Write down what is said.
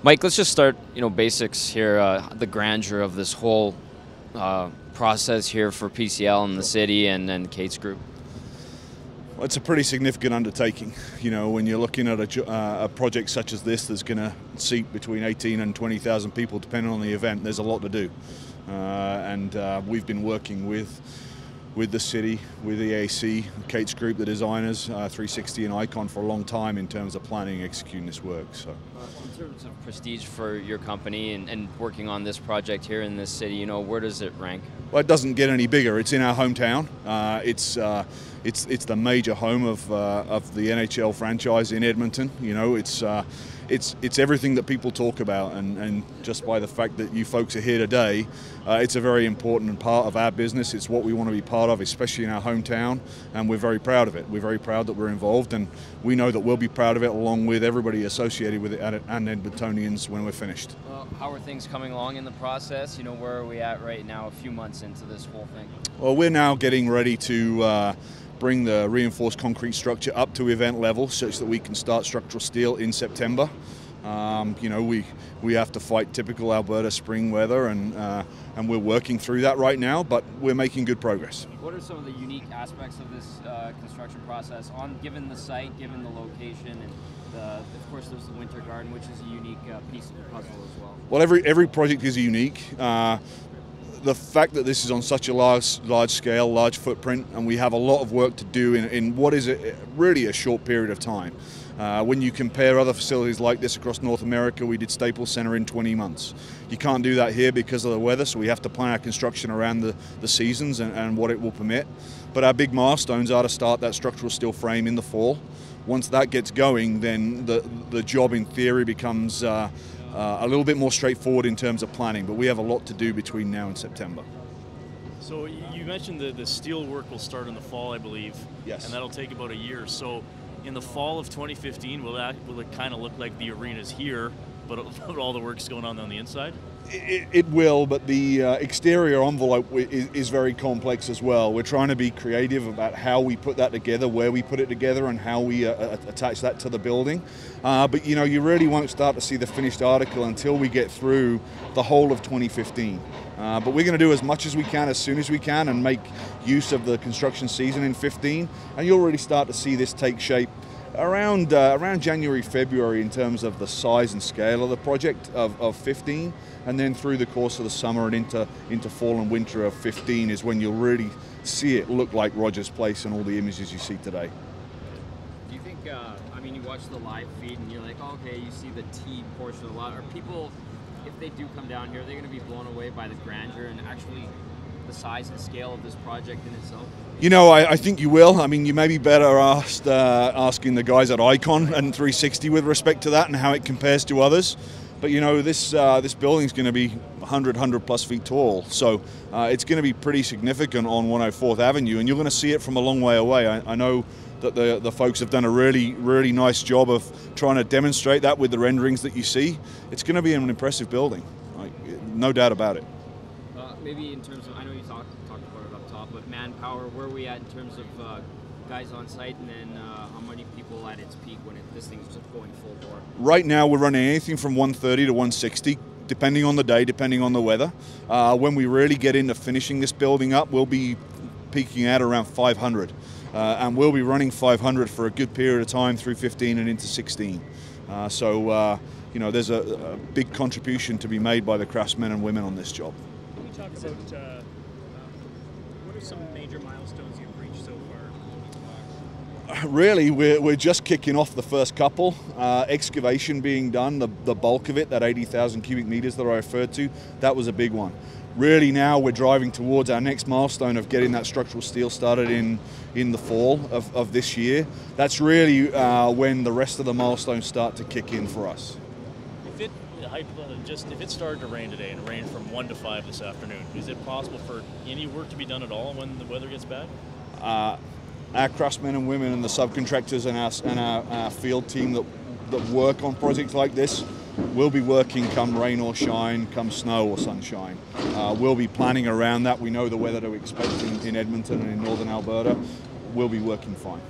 Mike, let's just start, basics here, the grandeur of this whole process here for PCL and the city and Kate's group. Well, it's a pretty significant undertaking. When you're looking at a project such as this that's going to seat between 18 and 20,000 people, depending on the event, there's a lot to do. We've been working with the city, with the AC, Kate's group, the designers, 360 and Icon for a long time in terms of planning and executing this work. So, in terms of prestige for your company and working on this project here in this city, where does it rank? Well, it doesn't get any bigger. It's in our hometown. It's the major home of the NHL franchise in Edmonton. It's everything that people talk about, and just by the fact that you folks are here today, it's a very important part of our business. It's what we want to be part of, especially in our hometown, and we're very proud of it. We're very proud that we're involved, and we know that we'll be proud of it along with everybody associated with it and Edmontonians when we're finished. Well, how are things coming along in the process? Where are we at right now, a few months into this whole thing? Well, we're now getting ready to bring the reinforced concrete structure up to event level such that we can start structural steel in September. We have to fight typical Alberta spring weather, and we're working through that right now, but we're making good progress. What are some of the unique aspects of this construction process, given the site, given the location, and of course there's the winter garden, which is a unique piece of the puzzle as well? Well, every project is unique. The fact that this is on such a large scale, large footprint, and we have a lot of work to do in what is really a short period of time. When you compare other facilities like this across North America, we did Staples Center in 20 months. You can't do that here because of the weather, so we have to plan our construction around the seasons and what it will permit. But our big milestones are to start that structural steel frame in the fall. Once that gets going, then the job in theory becomes a little bit more straightforward in terms of planning, but we have a lot to do between now and September. So you mentioned the steel work will start in the fall, I believe. Yes. And that'll take about a year. So in the fall of 2015, will it kind of look like the arena's here, but all the work's going on the inside? It will, but the exterior envelope is very complex as well. We're trying to be creative about how we put that together, where we put it together, and how we attach that to the building. But you really won't start to see the finished article until we get through the whole of 2015. But we're going to do as much as we can, as soon as we can, and make use of the construction season in 15. And you'll really start to see this take shape around January, February in terms of the size and scale of the project of 15, and then through the course of the summer and into fall and winter of 15 is when you'll really see it look like Rogers Place and all the images you see today. Do you think, you watch the live feed and you're like, oh, okay, you see the T portion a lot. Are people, if they do come down here, are they going to be blown away by the grandeur and actually the size and scale of this project in itself? I think you will. You may be better asking the guys at Icon and 360 with respect to that and how it compares to others. But this building's going to be 100 plus feet tall, so it's going to be pretty significant on 104th Avenue, and you're going to see it from a long way away. I know that the folks have done a really nice job of trying to demonstrate that with the renderings that you see. It's going to be an impressive building, no doubt about it. Maybe in terms of, I know you talked about it up top, but manpower, where are we at in terms of guys on site, and then how many people at its peak when this thing's just going full bore? Right now we're running anything from 130 to 160, depending on the day, depending on the weather. When we really get into finishing this building up, we'll be peaking at around 500. And we'll be running 500 for a good period of time through 15 and into 16. There's a big contribution to be made by the craftsmen and women on this job. Can we talk about what are some major milestones you've reached so far? Really, we're just kicking off the first couple. Excavation being done, the bulk of it, that 80,000 cubic meters that I referred to, that was a big one. Really now we're driving towards our next milestone of getting that structural steel started in the fall of this year. That's really when the rest of the milestones start to kick in for us. If it started to rain today and it rained from 1 to 5 this afternoon, is it possible for any work to be done at all when the weather gets bad? Our craftsmen and women and the subcontractors and our field team that work on projects like this will be working come rain or shine, come snow or sunshine. We'll be planning around that. We know the weather to expect in Edmonton and in northern Alberta. We'll be working fine.